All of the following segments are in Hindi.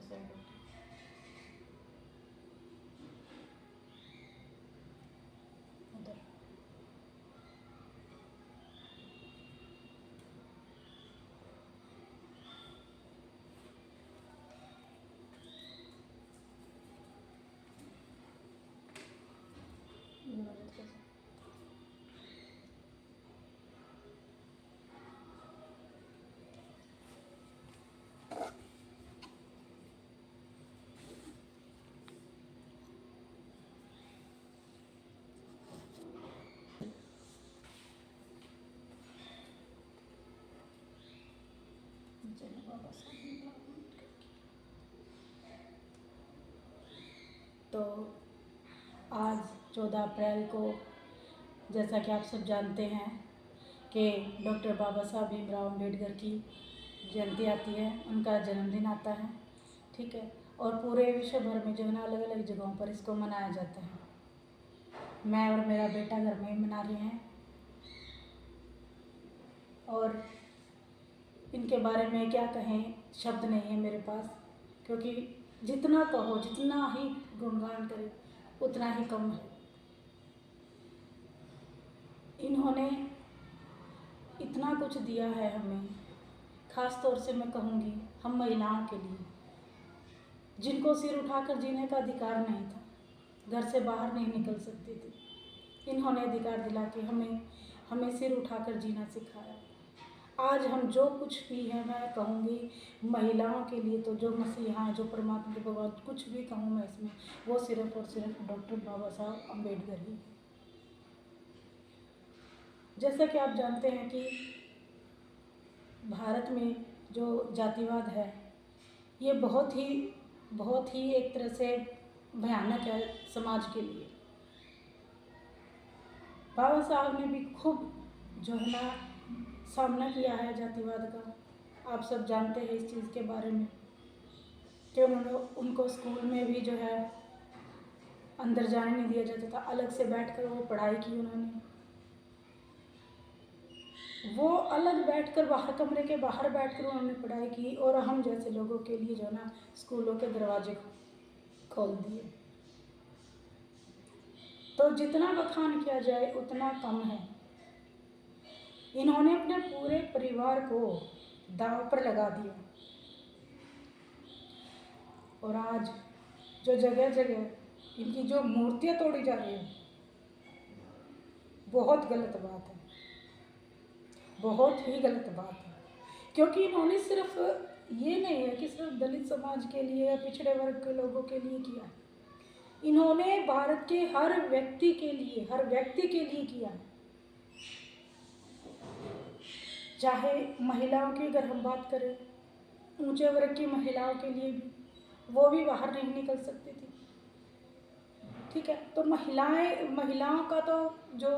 साइड उधर। तो आज 14 अप्रैल को, जैसा कि आप सब जानते हैं कि डॉक्टर बाबा साहब भीमराव अम्बेडकर की जयंती आती है, उनका जन्मदिन आता है, ठीक है। और पूरे विश्व भर में जो है ना अलग अलग जगहों पर इसको मनाया जाता है। मैं और मेरा बेटा घर में मना रहे हैं और इनके बारे में क्या कहें, शब्द नहीं है मेरे पास, क्योंकि जितना कहो, जितना ही गुणगान करे उतना ही कम है। इन्होंने इतना कुछ दिया है हमें, ख़ास तौर से मैं कहूँगी हम महिलाओं के लिए, जिनको सिर उठाकर जीने का अधिकार नहीं था, घर से बाहर नहीं निकल सकती थी। इन्होंने अधिकार दिला के हमें सिर उठाकर जीना सिखाया। आज हम जो कुछ भी है, मैं कहूँगी महिलाओं के लिए, तो जो मसीहा हैं, जो परमात्मा के भगवान, कुछ भी कहूँ मैं इसमें, वो सिर्फ और सिर्फ डॉक्टर बाबा साहब अम्बेडकर ही। जैसा कि आप जानते हैं कि भारत में जो जातिवाद है ये बहुत ही एक तरह से भयानक है समाज के लिए। बाबा साहब ने भी खूब जो है ना सामना किया है जातिवाद का। आप सब जानते हैं इस चीज़ के बारे में कि उनको स्कूल में भी जो है अंदर जाने नहीं दिया जाता था, अलग से बैठकर वो पढ़ाई की उन्होंने। वो अलग बैठकर, बाहर कमरे के बाहर बैठकर उन्होंने पढ़ाई की, और हम जैसे लोगों के लिए जो है ना स्कूलों के दरवाजे खोल दिए। तो जितना बखान किया जाए उतना कम है। इन्होंने अपने पूरे परिवार को दांव पर लगा दिया, और आज जो जगह जगह इनकी जो मूर्तियाँ तोड़ी जा रही हैं, बहुत गलत बात है, बहुत ही गलत बात है। क्योंकि इन्होंने सिर्फ ये नहीं है कि सिर्फ दलित समाज के लिए या पिछड़े वर्ग के लोगों के लिए किया, इन्होंने भारत के हर व्यक्ति के लिए किया। चाहे महिलाओं की अगर हम बात करें, ऊंचे वर्ग की महिलाओं के लिए भी, वो भी बाहर नहीं निकल सकती थी, ठीक है। तो महिलाओं का तो जो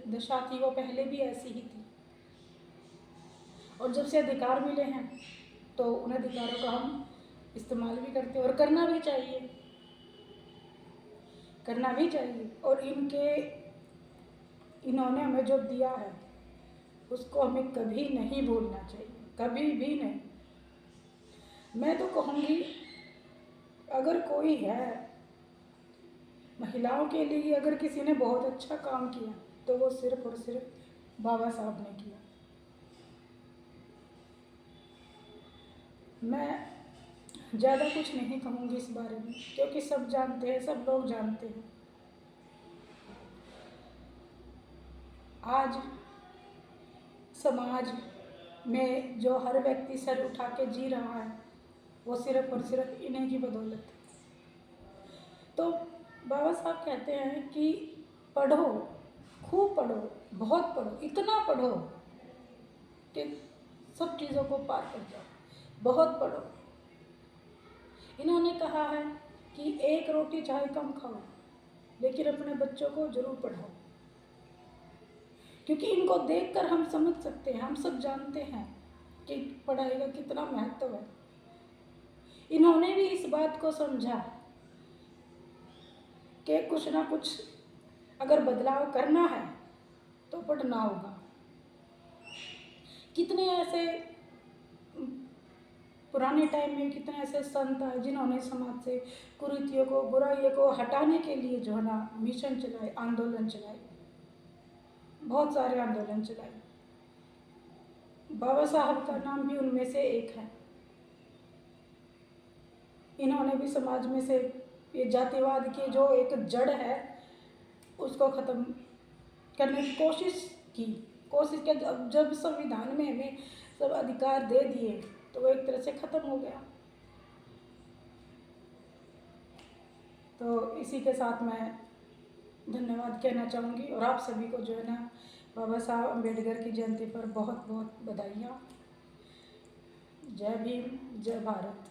दशा थी वो पहले भी ऐसी ही थी, और जब से अधिकार मिले हैं तो उन अधिकारों का हम इस्तेमाल भी करते हैं, और करना भी चाहिए। और इन्होंने हमें जो दिया है उसको हमें कभी नहीं भूलना चाहिए, कभी भी नहीं। मैं तो कहूँगी अगर कोई है महिलाओं के लिए, अगर किसी ने बहुत अच्छा काम किया तो वो सिर्फ और सिर्फ बाबा साहब ने किया। मैं ज़्यादा कुछ नहीं कहूँगी इस बारे में, क्योंकि सब जानते हैं, सब लोग जानते हैं। आज समाज में जो हर व्यक्ति सर उठा के जी रहा है वो सिर्फ और सिर्फ इन्हीं की बदौलत है। तो बाबा साहब कहते हैं कि पढ़ो, खूब पढ़ो, बहुत पढ़ो, इतना पढ़ो कि सब चीज़ों को पार कर जाओ, बहुत पढ़ो। इन्होंने कहा है कि एक रोटी चाहे कम खाओ, लेकिन अपने बच्चों को जरूर पढ़ाओ, क्योंकि इनको देखकर हम समझ सकते हैं, हम सब जानते हैं कि पढ़ाई का कितना महत्व है। इन्होंने भी इस बात को समझा कि कुछ ना कुछ अगर बदलाव करना है तो पढ़ना होगा। कितने ऐसे पुराने टाइम में कितने ऐसे संत आए जिन्होंने समाज से कुरीतियों को, बुराइयों को हटाने के लिए जो है ना मिशन चलाए, आंदोलन चलाए, बहुत सारे आंदोलन चलाए। बाबा साहब का नाम भी उनमें से एक है। इन्होंने भी समाज में से ये जातिवाद की जो एक जड़ है उसको ख़त्म करने की कोशिश की। जब संविधान में हमें सब अधिकार दे दिए तो वो एक तरह से ख़त्म हो गया। तो इसी के साथ मैं धन्यवाद कहना चाहूँगी और आप सभी को जो है ना बाबा साहब अम्बेडकर की जयंती पर बहुत बहुत बधाइयाँ। जय भीम, जय भारत।